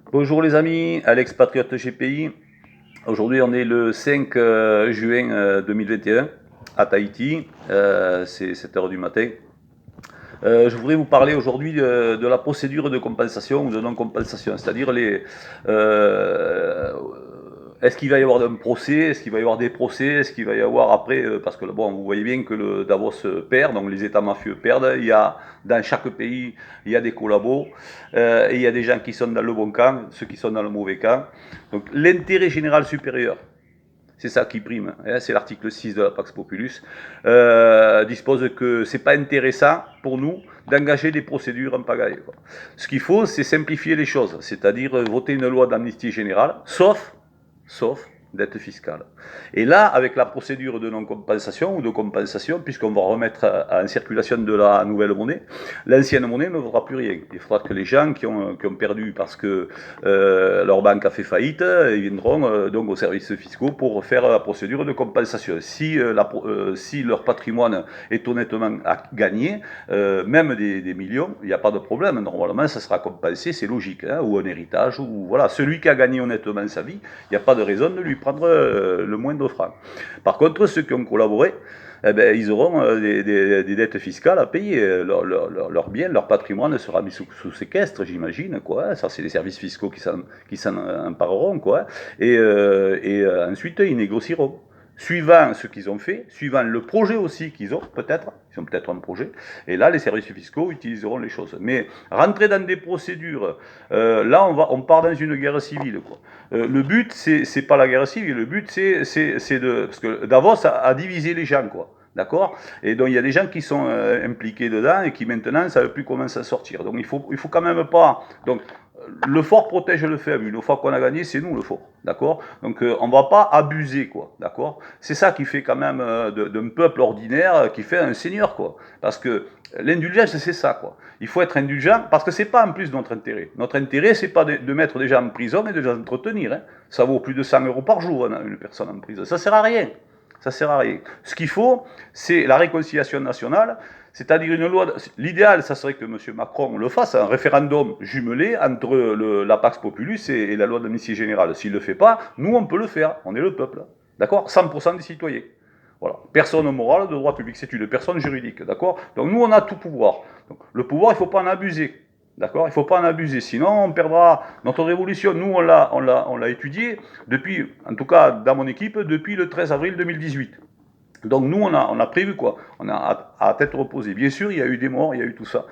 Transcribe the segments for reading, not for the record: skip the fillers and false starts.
Bonjour les amis, Alex Patriote GPI. Aujourd'hui on est le 5 juin 2021 à Tahiti, c'est 7 h du matin. Je voudrais vous parler aujourd'hui de la procédure de compensation ou de non-compensation, c'est-à-dire est-ce qu'il va y avoir un procès, est-ce qu'il va y avoir des procès, est-ce qu'il va y avoir après, parce que bon, vous voyez bien que le Davos perd, donc les États mafieux perdent, il y a dans chaque pays, il y a des collabos, et il y a des gens qui sont dans le bon camp, ceux qui sont dans le mauvais camp. Donc l'intérêt général supérieur, c'est ça qui prime, hein, c'est l'article 6 de la Pax Populus, dispose que c'est pas intéressant pour nous d'engager des procédures en pagaille. Quoi. Ce qu'il faut, c'est simplifier les choses, c'est-à-dire voter une loi d'amnistie générale, sauf dette fiscale. Et là, avec la procédure de non-compensation ou de compensation, puisqu'on va remettre en circulation de la nouvelle monnaie, l'ancienne monnaie ne vaudra plus rien. Il faudra que les gens qui ont perdu parce que leur banque a fait faillite, ils viendront donc aux services fiscaux pour faire la procédure de compensation. Si leur patrimoine est honnêtement gagné, même des millions, il n'y a pas de problème. Normalement, ça sera compensé, c'est logique, hein, ou un héritage, ou voilà. Celui qui a gagné honnêtement sa vie, il n'y a pas de raison de lui prendre le moindre franc. Par contre, ceux qui ont collaboré, eh ben, ils auront des dettes fiscales à payer. Leur bien, leur patrimoine sera mis sous séquestre, j'imagine. Quoi. Ça, c'est les services fiscaux qui s'en empareront. Quoi. Et ensuite, ils négocieront. Suivant ce qu'ils ont fait, suivant le projet aussi qu'ils ont, peut-être, ils ont peut-être un projet, et là, les services fiscaux utiliseront les choses. Mais rentrer dans des procédures, là, on part dans une guerre civile. Quoi. Le but, c'est pas la guerre civile, le but, c'est de... Parce que Davos a divisé les gens, quoi. D'accord. Et donc il y a des gens qui sont impliqués dedans et qui maintenant ne savent plus comment s'en sortir. Donc il faut quand même pas. Donc le fort protège le faible. Une fois qu'on a gagné, c'est nous le fort. D'accord. Donc on va pas abuser, quoi. D'accord. C'est ça qui fait quand même d'un peuple ordinaire qui fait un seigneur, quoi. Parce que l'indulgence, c'est ça, quoi. Il faut être indulgent parce que c'est pas en plus notre intérêt. Notre intérêt, c'est pas de mettre des gens en prison et de les entretenir. Hein. Ça vaut plus de 100 € par jour, hein, une personne en prison. Ça sert à rien. Ça sert à rien. Ce qu'il faut, c'est la réconciliation nationale, c'est-à-dire une loi. L'idéal, ça serait que M. Macron le fasse, un référendum jumelé entre la Pax Populus et la loi d'amnistie générale. S'il ne le fait pas, nous, on peut le faire. On est le peuple. D'accord. 100% des citoyens. Voilà. Personne morale de droit public, c'est une personne juridique. D'accord. Donc nous, on a tout pouvoir. Donc, le pouvoir, il ne faut pas en abuser. D'accord. Il ne faut pas en abuser, sinon on perdra notre révolution. Nous, on l'a étudié depuis, en tout cas dans mon équipe, depuis le 13 avril 2018. Donc nous, on a prévu quoi. On a à tête reposée. Bien sûr, il y a eu des morts, il y a eu tout ça.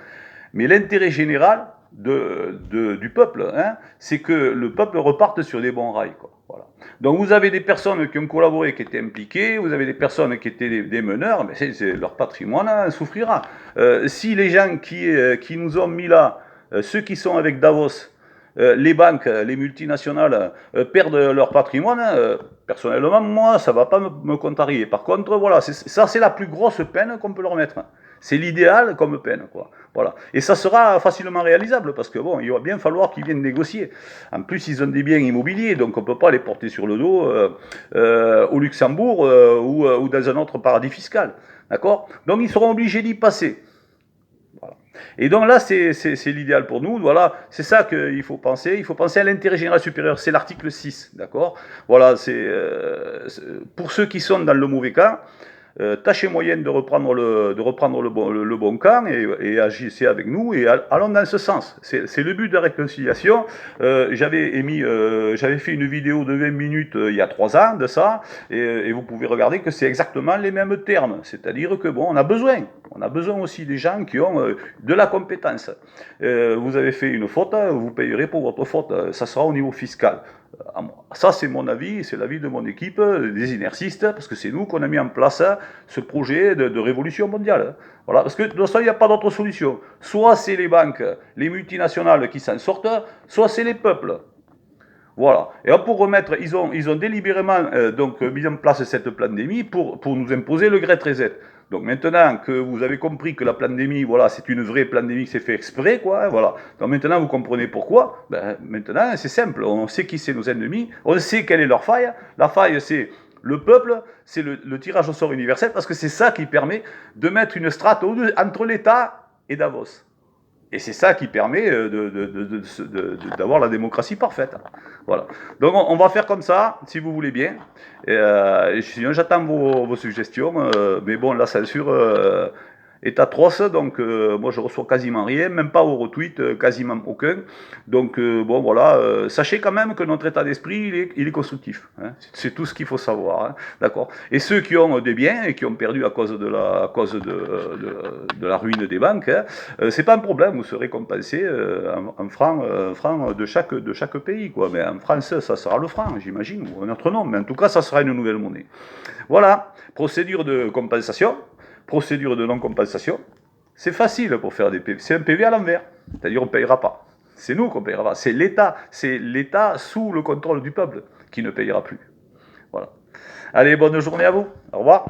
Mais l'intérêt général du peuple, hein, c'est que le peuple reparte sur des bons rails. Quoi. Voilà. Donc vous avez des personnes qui ont collaboré, qui étaient impliquées, vous avez des personnes qui étaient des meneurs, mais leur patrimoine hein, souffrira. Si les gens qui nous ont mis là, ceux qui sont avec Davos, les banques, les multinationales perdent leur patrimoine, personnellement, moi, ça ne va pas me contrarier. Par contre, voilà, ça c'est la plus grosse peine qu'on peut leur mettre. C'est l'idéal comme peine, quoi. Voilà. Et ça sera facilement réalisable parce que bon, il va bien falloir qu'ils viennent négocier. En plus, ils ont des biens immobiliers, donc on ne peut pas les porter sur le dos au Luxembourg ou dans un autre paradis fiscal. D'accord. Donc ils seront obligés d'y passer. Voilà. Et donc là, c'est l'idéal pour nous. Voilà, c'est ça qu'il faut penser. Il faut penser à l'intérêt général supérieur. C'est l'article 6, d'accord. Voilà, c'est pour ceux qui sont dans le mauvais cas. Tâchez moyenne de reprendre le bon camp et agissez avec nous et allons dans ce sens. C'est le but de la réconciliation. J'avais fait une vidéo de 20 minutes il y a 3 ans de ça et vous pouvez regarder que c'est exactement les mêmes termes. C'est-à-dire que bon, on a besoin aussi des gens qui ont de la compétence. Vous avez fait une faute, vous payerez pour votre faute. Ça sera au niveau fiscal. Ça, c'est mon avis, c'est l'avis de mon équipe, des inercistes, parce que c'est nous qu'on a mis en place ce projet de révolution mondiale. Voilà, parce que de toute façon, il n'y a pas d'autre solution. Soit c'est les banques, les multinationales qui s'en sortent, soit c'est les peuples. Voilà. Et pour remettre, ils ont délibérément donc mis en place cette pandémie pour nous imposer le Great Reset. Donc maintenant que vous avez compris que la pandémie, voilà, c'est une vraie pandémie qui s'est fait exprès, quoi, hein, voilà. Donc maintenant vous comprenez pourquoi. Ben, maintenant c'est simple, on sait qui c'est nos ennemis, on sait quelle est leur faille. La faille c'est le peuple, c'est le tirage au sort universel, parce que c'est ça qui permet de mettre une strate entre l'État et Davos. Et c'est ça qui permet d'avoir la démocratie parfaite. Voilà. Donc on va faire comme ça, si vous voulez bien. Sinon, j'attends vos suggestions. Mais bon, la censure est atroce, donc moi je reçois quasiment rien, même pas vos retweets, quasiment aucun. Donc bon voilà, sachez quand même que notre état d'esprit il est constructif. Hein. C'est tout ce qu'il faut savoir, hein. D'accord. Et ceux qui ont des biens et qui ont perdu à cause de la ruine des banques, hein, c'est pas un problème, vous serez compensé en francs de chaque pays, quoi. Mais en France, ça sera le franc, j'imagine, ou un autre nom, mais en tout cas, ça sera une nouvelle monnaie. Voilà, procédure de compensation, procédure de non-compensation. C'est facile pour faire des PV. C'est un PV à l'envers, c'est-à-dire on ne payera pas. C'est nous qu'on ne payera pas. C'est l'État sous le contrôle du peuple qui ne payera plus. Voilà. Allez, bonne journée à vous. Au revoir.